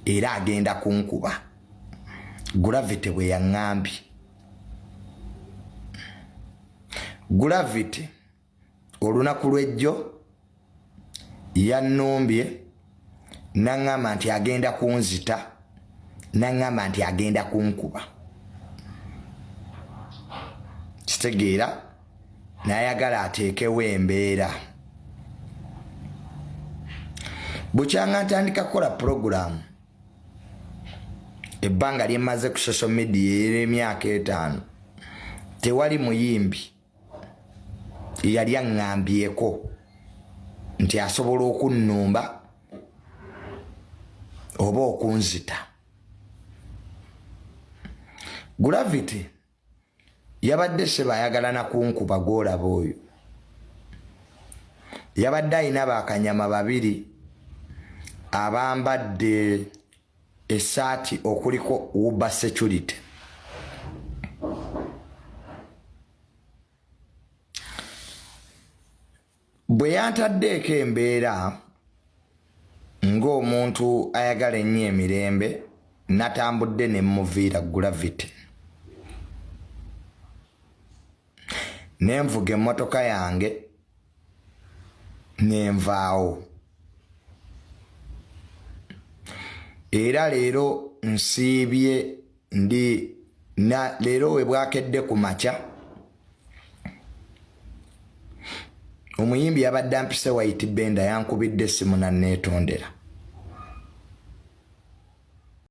era agenda kunkuba. Gravity bwe yaŋŋambye. Gravity olunaku lw'ejjo yannumbye n'aŋŋamba nti agenda kunzita, n'aŋŋamba nti agenda kunkuba. Kitegeera n'ayagala ateekewo embeera. Bukyanga ntandika kukola program ebbanga lyemaze ku social media er'emyaka 5 tewali muyimbi yali aŋŋambyeko nti asobola okunnumba oba okunzita. Gravity yabadde seba ayagala na kunkuba gw'olaba oyo. Yabadde ayina bakanyama 2 abambadde essaati okuliko Uber security. Bwe yantaddeeko embeera ng'omuntu ayagala ennyo emirembe, natambudde ne muviira Gravity. Nenvuga emmotoka yange nenvaawo. Era leero nsiibye leero we bwakedde ku makya omuyimbi yabadde ampise White Benda yankubidde essimu nanneetondera.